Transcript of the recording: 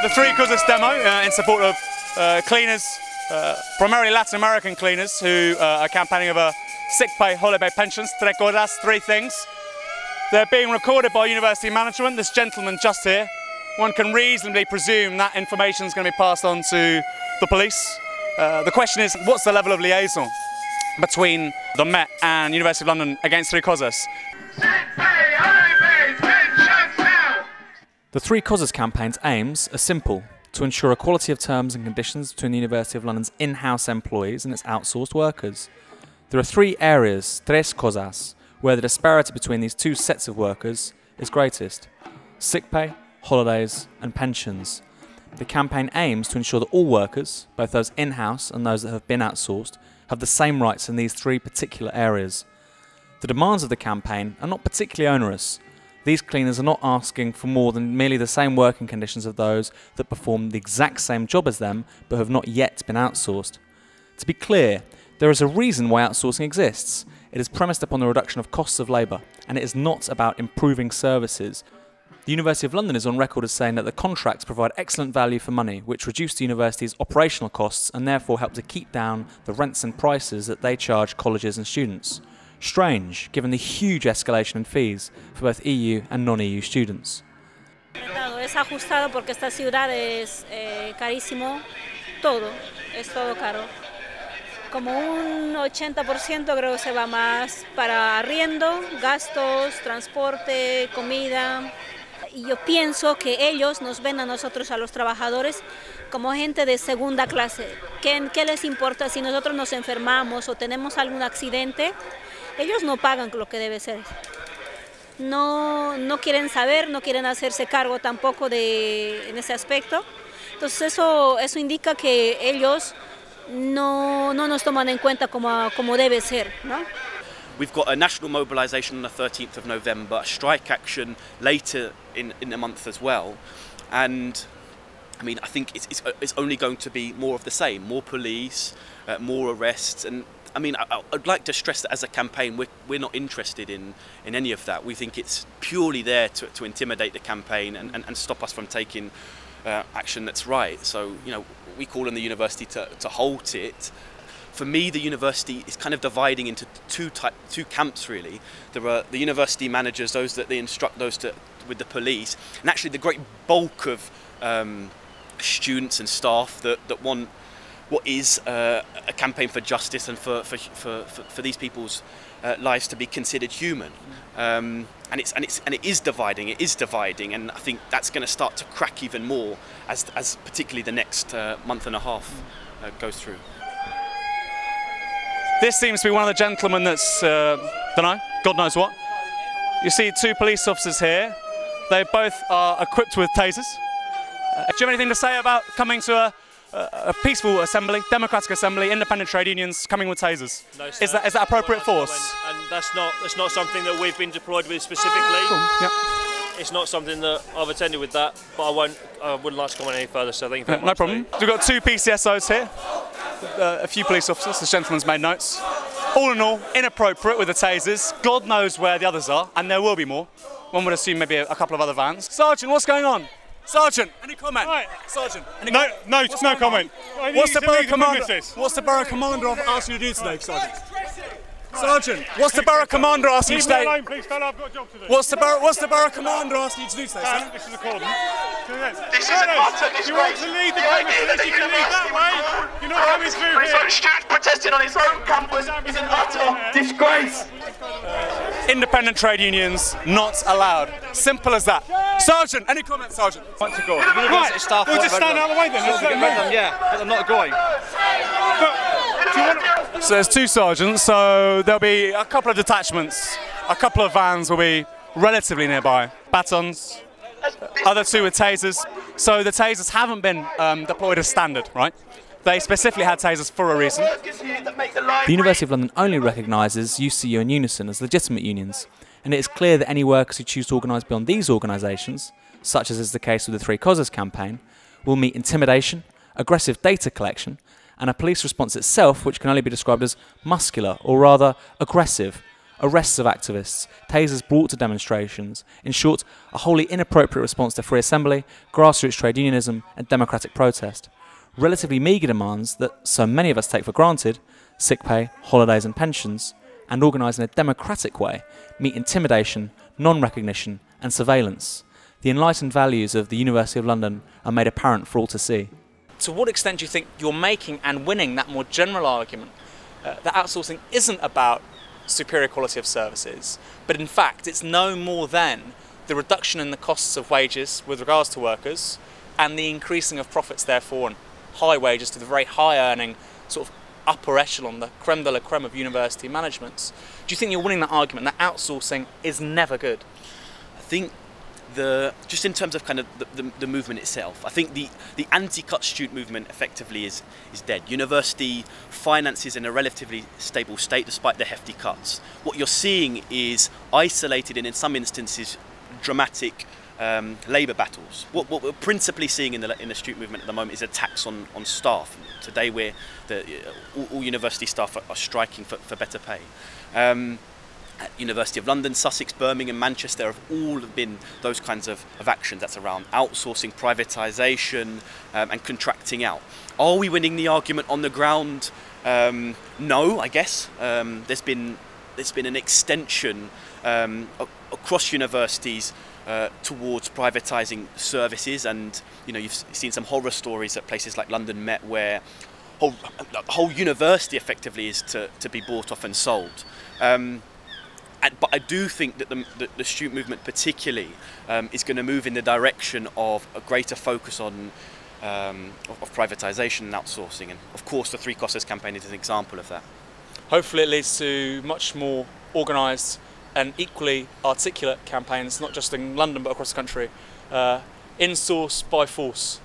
the Three Cosas demo in support of cleaners, primarily Latin American cleaners who are campaigning over sick pay, holiday pensions, tres cosas, three things. They're being recorded by university management. This gentleman just here, one can reasonably presume that information is going to be passed on to the police. The question is, what's the level of liaison between the Met and University of London against Three Cosas? The Three Cosas campaign's aims are simple: to ensure equality of terms and conditions between the University of London's in-house employees and its outsourced workers. There are three areas, tres cosas, where the disparity between these two sets of workers is greatest: sick pay, holidays and pensions. The campaign aims to ensure that all workers, both those in-house and those that have been outsourced, have the same rights in these three particular areas. The demands of the campaign are not particularly onerous. These cleaners are not asking for more than merely the same working conditions of those that perform the exact same job as them but have not yet been outsourced. To be clear, there is a reason why outsourcing exists. It is premised upon the reduction of costs of labour, and it is not about improving services. The University of London is on record as saying that the contracts provide excellent value for money, which reduce the university's operational costs and therefore help to keep down the rents and prices that they charge colleges and students. Strange, given the huge escalation in fees for both EU and non-EU students. Es ajustado porque esta ciudad es carísimo, todo, es todo caro. Como un 80% creo que se va más para arriendo, gastos, transporte, comida. Y yo pienso que ellos nos ven a nosotros, a los trabajadores, como gente de segunda clase. ¿Qué les importa si nosotros nos enfermamos o tenemos algún accidente? Ellos no pagan lo que debe ser. No quieren saber, no quieren hacerse cargo tampoco en ese aspecto. Entonces eso indica que ellos no nos toman en cuenta como debe ser, ¿no? We've got a national mobilisation on the 13th of November, a strike action later in the month as well, and I mean, I think it's only going to be more of the same: more police, more arrests, and I mean, I'd like to stress that as a campaign, we're not interested in any of that. We think it's purely there to intimidate the campaign and stop us from taking action that's right. So, you know, we call on the university to halt it. For me, the university is kind of dividing into two camps, really. There are the university managers, those that they instruct with the police, and actually the great bulk of students and staff that want what is a campaign for justice and for these people's lives to be considered human. And it is dividing. It is dividing, and I think that's going to start to crack even more as particularly the next month and a half goes through. This seems to be one of the gentlemen that's, don't know, God knows what. You see two police officers here. They both are equipped with tasers. Do you have anything to say about coming to a peaceful assembly, democratic assembly, independent trade unions coming with tasers? No, sir. Is that appropriate force? And that's not something that we've been deployed with specifically. Cool. Yep. It's not something that I've attended with that, but I wouldn't like to comment any further. So thank you very much. No problem. We've got two PCSOs here. A few police officers. This gentleman's made notes. All in all, inappropriate with the tasers. God knows where the others are, and there will be more. One would assume maybe a couple of other vans. Sergeant, what's going on? Sergeant, any comment? Right. Sergeant, any no comment. What's the borough commander asked you to do today, Sergeant? Sergeant, what's the borough commander asking you today? Leave me alone, please, fella. I've got a job to do. What's the borough commander asking you to do today, sir? This is a cordon. This is an utter disgrace. You want to leave the premises, you can leave that way. You're not coming through here. Students protesting on his own campus is an utter disgrace. Independent trade unions not allowed. Simple as that. Sergeant, any comments, Sergeant? Want to go. Right, we'll just stand out of the way then. But I'm not going. So there's two sergeants, so there'll be a couple of detachments, a couple of vans will be relatively nearby. Batons, other two with tasers. So the tasers haven't been deployed as standard, right? They specifically had tasers for a reason. The University of London only recognises UCU and Unison as legitimate unions, and it is clear that any workers who choose to organise beyond these organisations, such as is the case with the Three Cosas campaign, will meet intimidation, aggressive data collection, and a police response itself which can only be described as muscular, or rather aggressive, arrests of activists, tasers brought to demonstrations, in short, a wholly inappropriate response to free assembly, grassroots trade unionism and democratic protest. Relatively meagre demands that so many of us take for granted, sick pay, holidays and pensions, and organised in a democratic way, meet intimidation, non-recognition and surveillance. The enlightened values of the University of London are made apparent for all to see. To what extent do you think you're making and winning that more general argument that outsourcing isn't about superior quality of services, but in fact it's no more than the reduction in the costs of wages with regards to workers and the increasing of profits therefore and high wages to the very high earning sort of upper echelon, the creme de la creme of university managements? Do you think you're winning that argument that outsourcing is never good? I think just in terms of kind of the movement itself, I think the anti-cut student movement effectively is dead. University finances in a relatively stable state despite the hefty cuts. What you're seeing is isolated and in some instances dramatic labour battles. What we're principally seeing in the student movement at the moment is attacks on staff. Today all university staff are striking for better pay. At University of London, Sussex, Birmingham, Manchester have all been those kinds of actions. That's around outsourcing, privatisation and contracting out. Are we winning the argument on the ground? No, I guess. There's been an extension across universities towards privatising services, and you've seen some horror stories at places like London Met where a whole university effectively is to be bought off and sold. But I do think that the student movement particularly is going to move in the direction of a greater focus on of privatisation and outsourcing, and of course the Three Cosas campaign is an example of that. Hopefully it leads to much more organised and equally articulate campaigns, not just in London but across the country, in source by force.